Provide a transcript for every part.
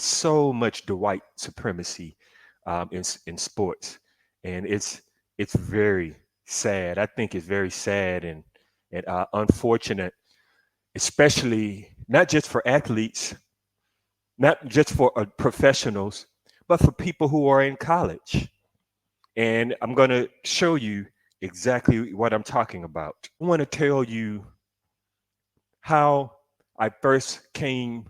so much the white supremacy in sports, and it's very sad. I think it's very sad and unfortunate, especially not just for athletes, not just for professionals, but for people who are in college. And I'm going to show you exactly what I'm talking about. I want to tell you how I first came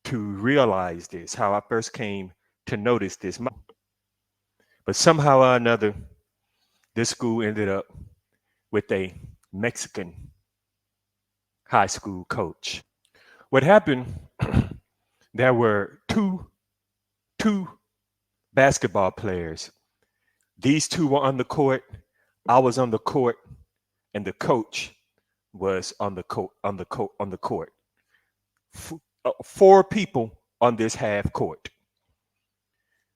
to realize this, how I first came to notice this. But somehow or another, this school ended up with a Mexican high school coach. What happened, there were two basketball players. These two were on the court. I was on the court, and the coach was on the court. Four people on this half court.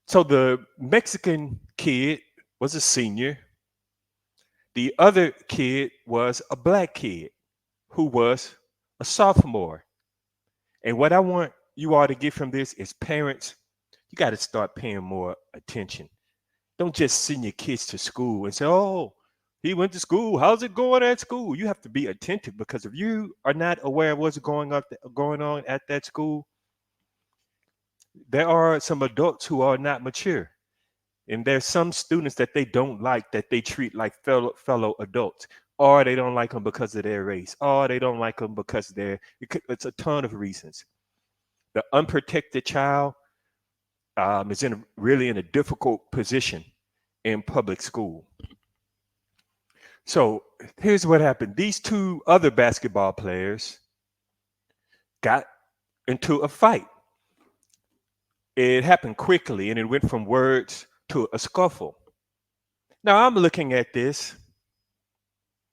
So the Mexican kid was a senior. The other kid was a black kid who was a sophomore. And what I want you all to get from this is, parents, you got to start paying more attention. Don't just send your kids to school and say, oh, he went to school. How's it going at school? You have to be attentive, because if you are not aware of what's going on at that school, there are some adults who are not mature. And there's some students that they don't like, that they treat like fellow adults, or they don't like them because of their race, or they don't like them because it's a ton of reasons. The unprotected child is really in a difficult position in public school. So here's what happened. These two other basketball players got into a fight. It happened quickly, and it went from words to a scuffle. Now I'm looking at this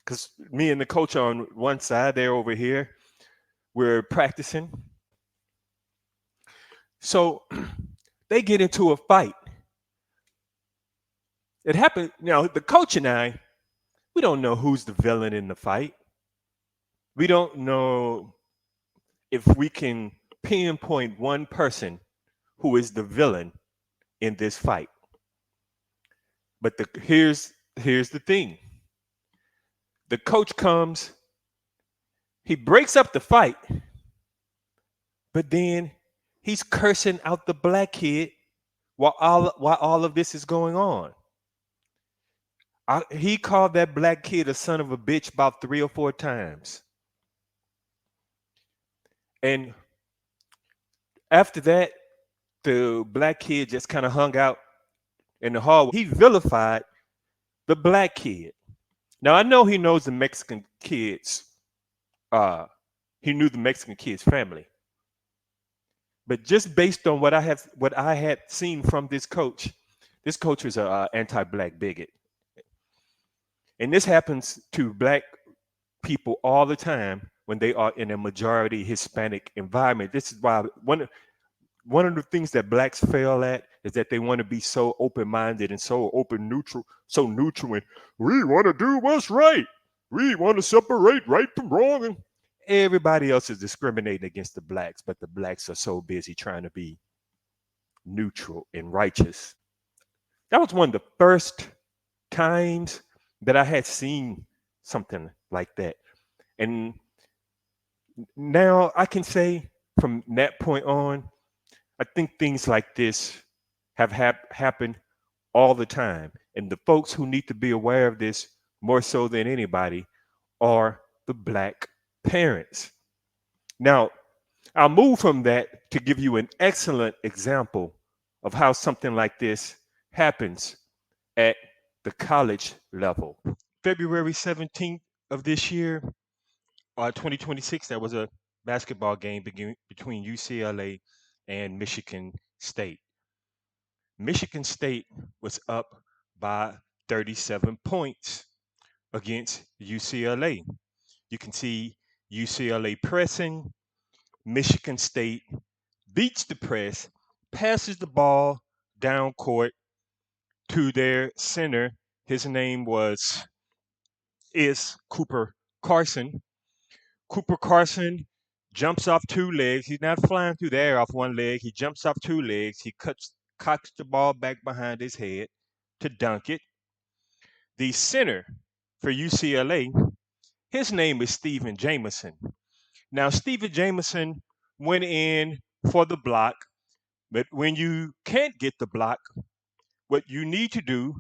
because me and the coach on one side, they're over here, we're practicing. So they get into a fight. It happened, the coach and I, we don't know who's the villain in the fight. We don't know if we can pinpoint one person who is the villain in this fight. But here's the thing. The coach comes, he breaks up the fight, but then he's cursing out the black kid while all of this is going on. He called that black kid a son of a bitch about 3 or 4 times. And after that, the black kid just kind of hung out in the hallway. He vilified the black kid. Now I know he knows the Mexican kids. He knew the Mexican kid's family. But just based on what I had seen from this coach was an anti-black bigot. And this happens to black people all the time when they are in a majority Hispanic environment. This is why one of the things that blacks fail at is that they want to be so open-minded and so neutral, and we want to do what's right. We want to separate right from wrong. And everybody else is discriminating against the blacks, but the blacks are so busy trying to be neutral and righteous. That was one of the first times that I had seen something like that. And now I can say from that point on, I think things like this have happened all the time. And the folks who need to be aware of this more so than anybody are the black parents. Now, I'll move from that to give you an excellent example of how something like this happens at the college level. February 17th of this year, 2026, there was a basketball game between UCLA and Michigan State. Michigan State was up by 37 points against UCLA. You can see UCLA pressing. Michigan State beats the press, passes the ball down court to their center. His name is Cooper Carson. Cooper Carson jumps off two legs. He's not flying through the air off one leg. He jumps off two legs. He cocks the ball back behind his head to dunk it. The center for UCLA, his name is Stephen Jameson. Now, Stephen Jameson went in for the block, but when you can't get the block, what you need to do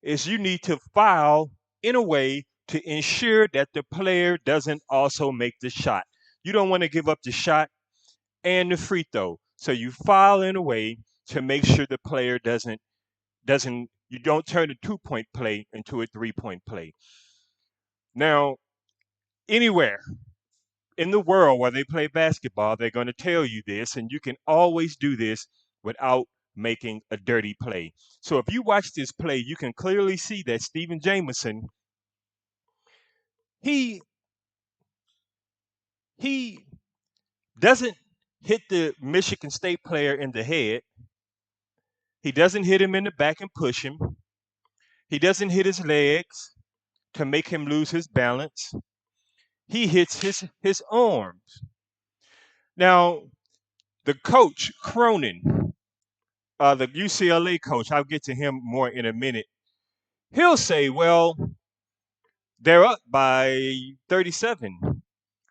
is you need to foul in a way to ensure that the player doesn't also make the shot. You don't want to give up the shot and the free throw. So you foul in a way to make sure the player doesn't you don't turn a 2-point play into a 3-point play. Now, anywhere in the world where they play basketball, they're going to tell you this, and you can always do this without making a dirty play. So if you watch this play, you can clearly see that Stephen Jameson, he doesn't hit the Michigan State player in the head. He doesn't hit him in the back and push him. He doesn't hit his legs to make him lose his balance. He hits his arms. Now, the coach, Cronin, the UCLA coach, I'll get to him more in a minute. He'll say, well, they're up by 37.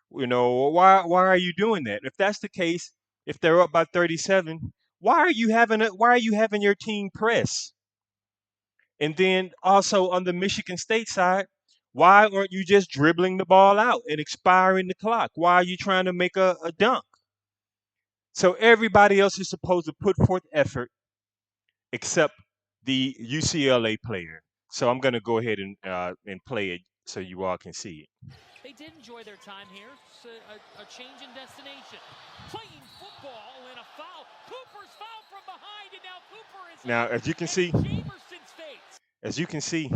Why are you doing that? If that's the case, if they're up by 37, why are you having your team press? And then also on the Michigan State side, why aren't you just dribbling the ball out and expiring the clock? Why are you trying to make a dunk? So everybody else is supposed to put forth effort except the UCLA player. So I'm going to go ahead and play it so you all can see it. They did enjoy their time here. It's a change in destination. Playing football and a foul. Cooper's foul from behind, and now Cooper is now, as you can see,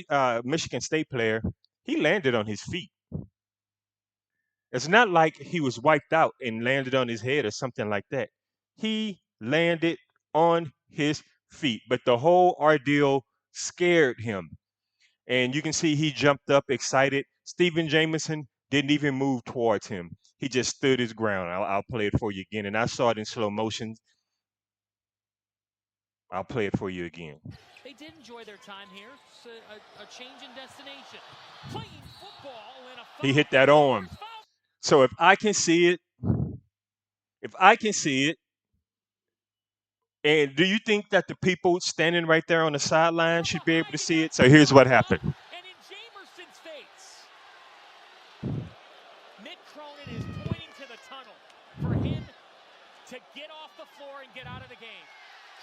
that Michigan State player, he landed on his feet. It's not like he was wiped out and landed on his head or something like that. He landed on his feet, but the whole ordeal scared him. And you can see he jumped up excited. Stephen Jameson didn't even move towards him. He just stood his ground. I'll play it for you again. And I saw it in slow motion. I'll play it for you again. They did enjoy their time here. It's a change in destination. Playing football and a foul. He hit that arm. So if I can see it, and do you think that the people standing right there on the sideline should be able to see it? So here's what happened. And in Jamerson's face, Mick Cronin is pointing to the tunnel for him to get off the floor and get out of the game.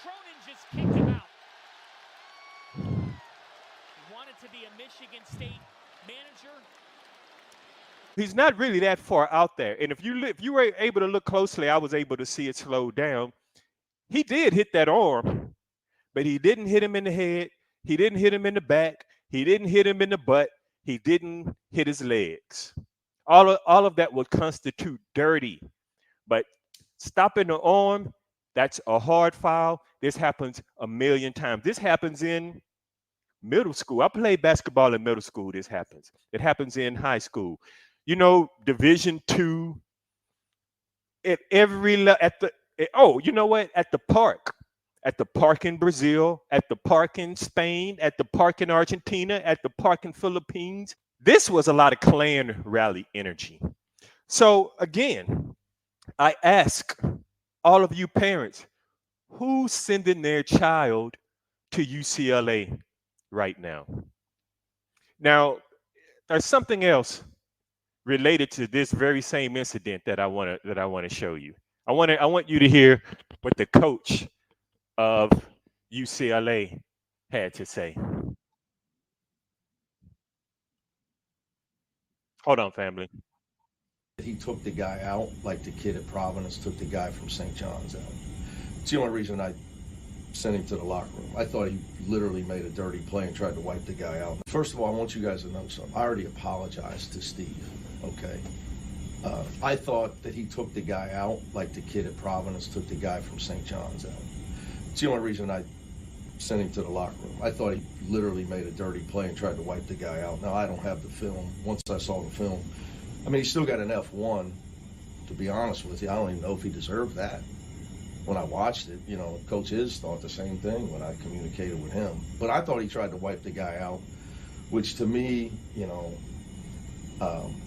Cronin just kicked him out. He wanted to be a Michigan State manager. He's not really that far out there. And if you were able to look closely, I was able to see it slow down. He did hit that arm, but he didn't hit him in the head. He didn't hit him in the back. He didn't hit him in the butt. He didn't hit his legs. All of that would constitute dirty. But stopping the arm, that's a hard foul. This happens a million times. This happens in middle school. I played basketball in middle school. This happens. It happens in high school. Division II. At the park in Brazil, at the park in Spain, at the park in Argentina, at the park in Philippines. This was a lot of clan rally energy. So again, I ask all of you parents, who's sending their child to UCLA right now? Now, there's something else related to this very same incident that I want to show you. I want you to hear what the coach of UCLA had to say. Hold on, family. He took the guy out like the kid at Providence took the guy from St. John's out. It's the only reason I sent him to the locker room. I thought he literally made a dirty play and tried to wipe the guy out. First of all, I want you guys to know something. I already apologized to Steve, okay? I thought that he took the guy out like the kid at Providence took the guy from St. John's out. It's the only reason I sent him to the locker room. I thought he literally made a dirty play and tried to wipe the guy out. Now, I don't have the film. Once I saw the film, I mean, he still got an F1, to be honest with you. I don't even know if he deserved that. When I watched it, Coach Iz thought the same thing when I communicated with him. But I thought he tried to wipe the guy out, which to me,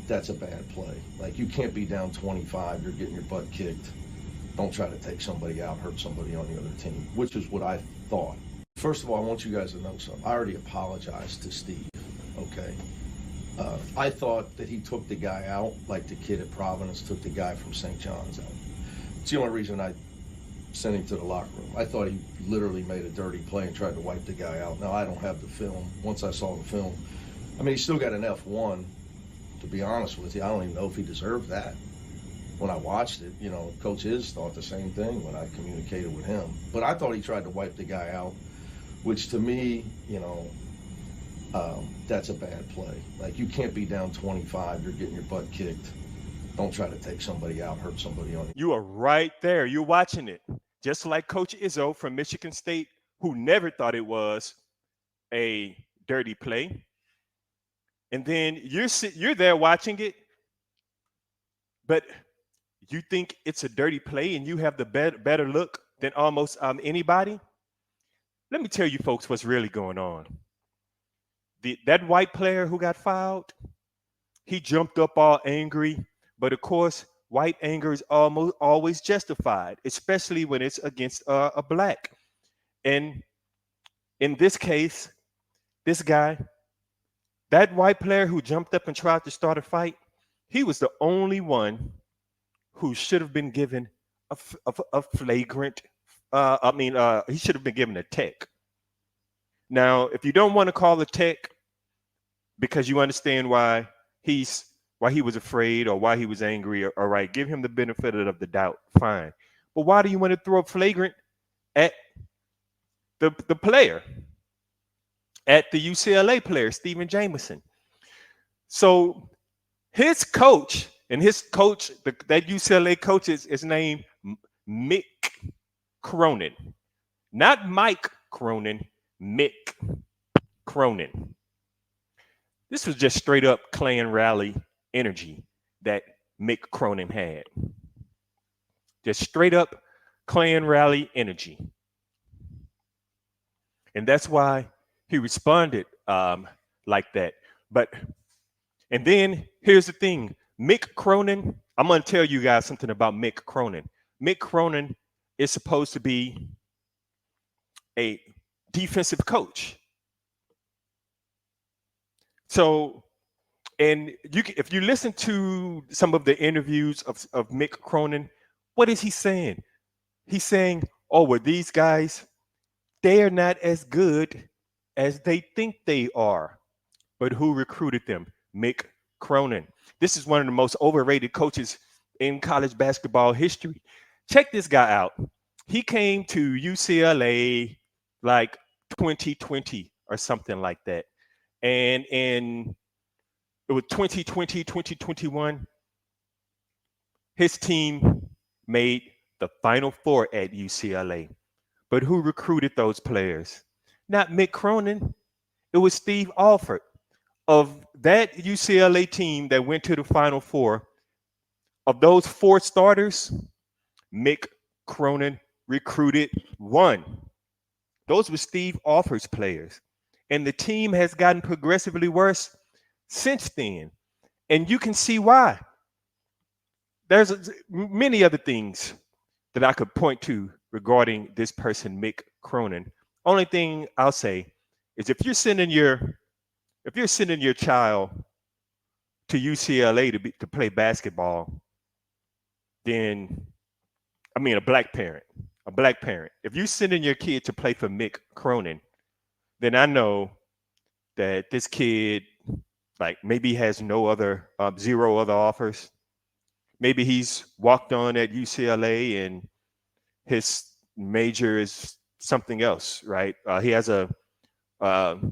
that's a bad play. Like, you can't be down 25, you're getting your butt kicked. Don't try to take somebody out, hurt somebody on the other team, which is what I thought. First of all, I want you guys to know something. I already apologized to Steve, okay? I thought that he took the guy out like the kid at Providence took the guy from St. John's out. It's the only reason I sent him to the locker room. I thought he literally made a dirty play and tried to wipe the guy out. Now, I don't have the film. Once I saw the film, I mean, he still got an F1, to be honest with you. I don't even know if he deserved that. When I watched it, Coach Iz thought the same thing when I communicated with him. But I thought he tried to wipe the guy out, which to me, that's a bad play. Like, you can't be down 25, you're getting your butt kicked. Don't try to take somebody out, hurt somebody on you. You are right there. You're watching it. Just like Coach Izzo from Michigan State, who never thought it was a dirty play. And then you're there watching it, but you think it's a dirty play and you have the better look than almost anybody. Let me tell you folks what's really going on. That white player who got fouled, he jumped up all angry. But of course, white anger is almost always justified, especially when it's against a black. And in this case, this guy, that white player who jumped up and tried to start a fight, he was the only one who should have been given a flagrant, he should have been given a tech. Now, if you don't want to call a tech because you understand why he was afraid or why he was angry, all right, give him the benefit of the doubt, fine. But why do you want to throw a flagrant at the player, at the UCLA player, Stephen Jameson? So his coach, that UCLA coach is named Mick Cronin. Not Mike Cronin, Mick Cronin. This was just straight up Klan rally energy that Mick Cronin had. Just straight up Klan rally energy. And that's why he responded like that. And then here's the thing. Mick Cronin, I'm going to tell you guys something about Mick Cronin. Mick Cronin is supposed to be a defensive coach. So, and if you listen to some of the interviews of Mick Cronin, what is he saying? He's saying, oh, well, these guys, they are not as good as they think they are. But who recruited them? Mick Cronin. This is one of the most overrated coaches in college basketball history. Check this guy out. He came to UCLA like 2020 or something like that. And it was 2020, 2021. His team made the Final Four at UCLA. But who recruited those players? Not Mick Cronin. It was Steve Alford. Of that UCLA team that went to the Final Four, of those 4 starters, Mick Cronin recruited 1. Those were Steve Alford's players. And the team has gotten progressively worse since then. And you can see why. There's many other things that I could point to regarding this person, Mick Cronin. Only thing I'll say is if you're sending your child to UCLA to play basketball, then, a black parent, if you're sending your kid to play for Mick Cronin, then I know that this kid, like, maybe has no other, 0 other offers. Maybe he's walked on at UCLA and his major is something else, right? He has a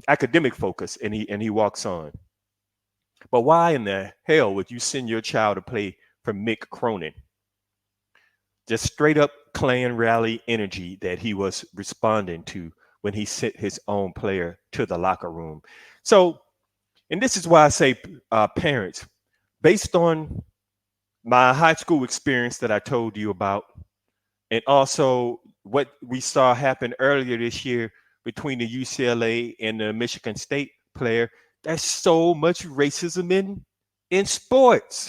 academic focus and he walks on. But why in the hell would you send your child to play for Mick Cronin? Just straight up Klan rally energy that he was responding to when he sent his own player to the locker room. So, and this is why I say, parents, based on my high school experience that I told you about, and also what we saw happen earlier this year between the UCLA and the Michigan State player, there's so much racism in sports.